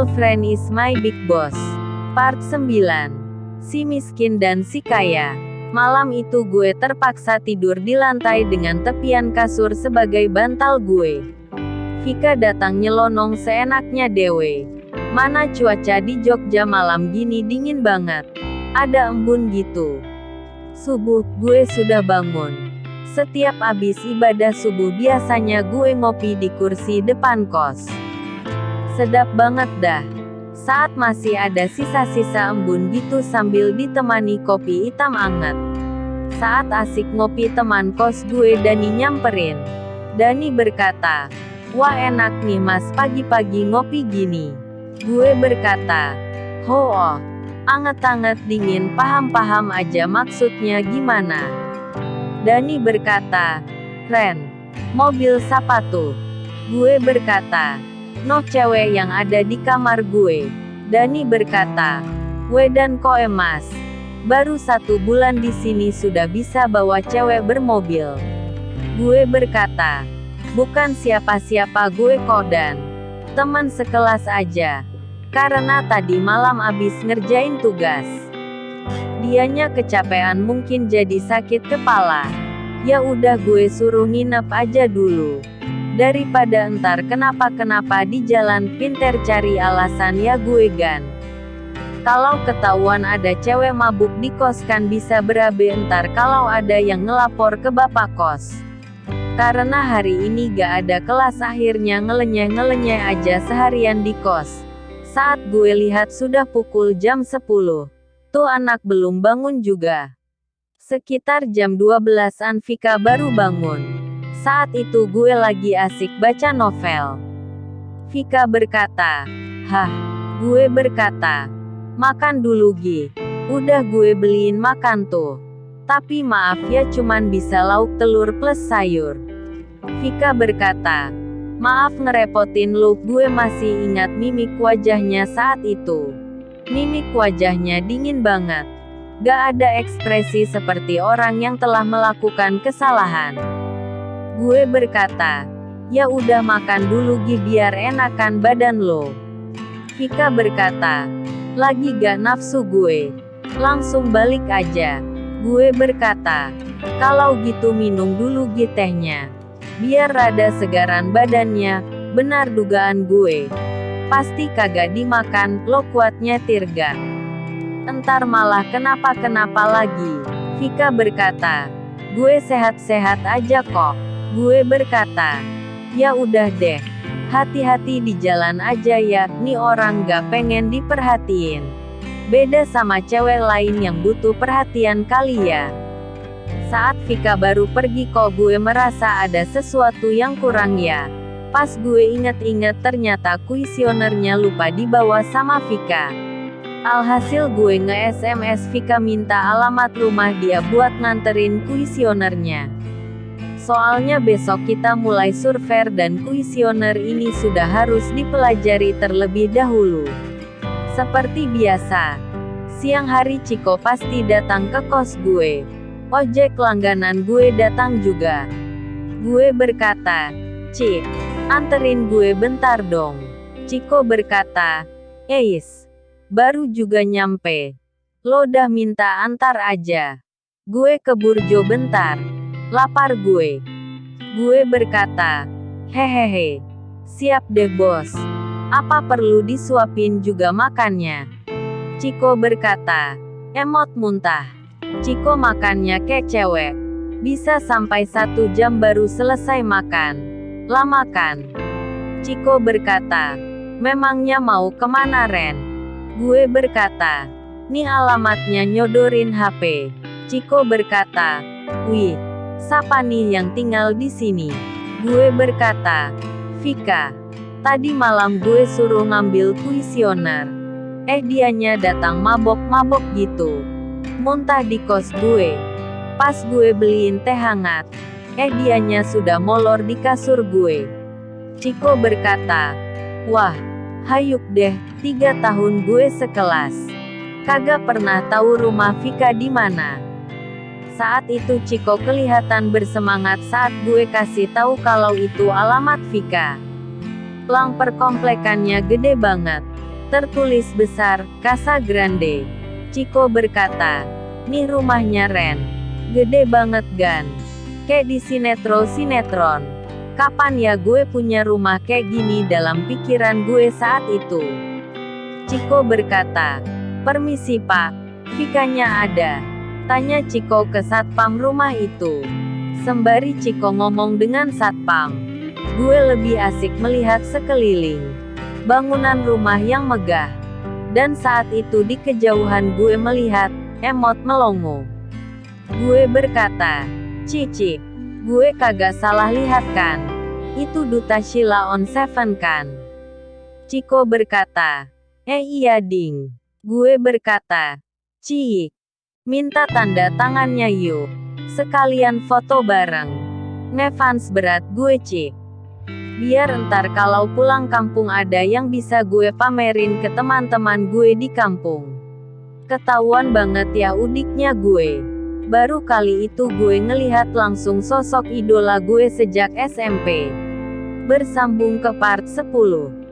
Girlfriend is my big boss. Part 9. Si miskin dan si kaya. Malam itu gue terpaksa tidur di lantai dengan tepian kasur sebagai bantal gue. Vika datang nyelonong seenaknya dewe. Mana cuaca di Jogja malam gini dingin banget. Ada embun gitu. Subuh, gue sudah bangun. Setiap abis ibadah subuh biasanya gue ngopi di kursi depan kos. Sedap banget dah. Saat masih ada sisa-sisa embun gitu sambil ditemani kopi hitam anget. Saat asik ngopi teman kos gue Dani nyamperin. Dani berkata, "Wah enak nih mas pagi-pagi ngopi gini." Gue berkata, "Oh, anget-anget dingin paham-paham aja maksudnya gimana?" Dani berkata, "Ren, mobil siapa tuh?" Gue berkata, "No cewek yang ada di kamar gue." Dani berkata, "Wedan koe mas. Baru 1 bulan di sini sudah bisa bawa cewek bermobil." Gue berkata, "Bukan siapa-siapa gue kodan. Teman sekelas aja. Karena tadi malam abis ngerjain tugas. Dianya kecapean mungkin jadi sakit kepala. Ya udah gue suruh nginep aja dulu. Daripada entar kenapa-kenapa di jalan pinter cari alasan ya gue gan. Kalau ketahuan ada cewek mabuk di kos kan bisa berabe entar kalau ada yang ngelapor ke bapak kos. Karena hari ini gak ada kelas akhirnya ngelenyeh-ngelenyeh aja seharian di kos. Saat gue lihat sudah pukul jam 10. Tuh anak belum bangun juga." Sekitar jam 12-an Vika baru bangun. Saat itu gue lagi asik baca novel. Vika berkata, "Hah?" Gue berkata, "Makan dulu Gi. Udah gue beliin makan tuh. Tapi maaf ya cuman bisa lauk telur plus sayur." Vika berkata, "Maaf ngerepotin lu." Gue masih ingat mimik wajahnya saat itu. Mimik wajahnya dingin banget. Gak ada ekspresi seperti orang yang telah melakukan kesalahan. Gue berkata, "Ya udah makan dulu Gi biar enakan badan lo." Vika berkata, "Lagi gak nafsu gue. Langsung balik aja." Gue berkata, "Kalau gitu minum dulu Gi tehnya. Biar rada segaran badannya." Benar dugaan gue. Pasti kagak dimakan, lo kuatnya tirga. Entar malah kenapa-kenapa lagi. Vika berkata, "Gue sehat-sehat aja kok." Gue berkata, "Ya udah deh. Hati-hati di jalan aja ya, nih orang gak pengen diperhatiin. Beda sama cewek lain yang butuh perhatian kali ya." Saat Vika baru pergi kok gue merasa ada sesuatu yang kurang ya. Pas gue inget-inget ternyata kuisionernya lupa dibawa sama Vika. Alhasil gue nge-SMS Vika minta alamat rumah dia buat nganterin kuisionernya. Soalnya besok kita mulai survei dan kuisioner ini sudah harus dipelajari terlebih dahulu. Seperti biasa, siang hari Ciko pasti datang ke kos gue. Ojek langganan gue datang juga. Gue berkata, "Cik, anterin gue bentar dong." Ciko berkata, "Eis, baru juga nyampe. Lo dah minta antar aja. Gue ke Burjo bentar. Lapar gue." Gue berkata, "Hehehe. Siap deh bos. Apa perlu disuapin juga makannya?" Ciko berkata, "Emot muntah." Ciko makannya kayak cewek. Bisa sampai 1 jam baru selesai makan. Lama kan? Ciko berkata, "Memangnya mau kemana Ren?" Gue berkata, "Nih alamatnya," nyodorin HP. Ciko berkata, "Wih, siapa nih yang tinggal di sini?" Gue berkata, "Vika. Tadi malam gue suruh ngambil kuisioner. Dianya datang mabok-mabok gitu. Muntah di kos gue. Pas gue beliin teh hangat. Dianya sudah molor di kasur gue." Ciko berkata, "Wah, hayuk deh, 3 tahun gue sekelas. Kagak pernah tahu rumah Vika di mana." Saat itu Ciko kelihatan bersemangat saat gue kasih tahu kalau itu alamat Vika. Plang perkomplekannya gede banget. Tertulis besar, Casa Grande. Ciko berkata, nih rumahnya Ren. Gede banget gan. Kayak di sinetron. Kapan ya gue punya rumah kayak gini dalam pikiran gue saat itu. Ciko berkata, permisi pak, Vikanya ada. Tanya Ciko ke satpam rumah itu. Sembari Ciko ngomong dengan satpam, gue lebih asik melihat sekeliling. Bangunan rumah yang megah. Dan saat itu di kejauhan gue melihat emot melongo. Gue berkata, Cici, gue kagak salah lihat kan? Itu Duta Sheila on Seven kan? Ciko berkata, iya ding. Gue berkata, Cik, minta tanda tangannya yuk. Sekalian foto bareng. Ngefans berat gue Cik. Biar entar kalau pulang kampung ada yang bisa gue pamerin ke teman-teman gue di kampung. Ketahuan banget ya udiknya gue. Baru kali itu gue ngelihat langsung sosok idola gue sejak SMP. Bersambung ke part 10.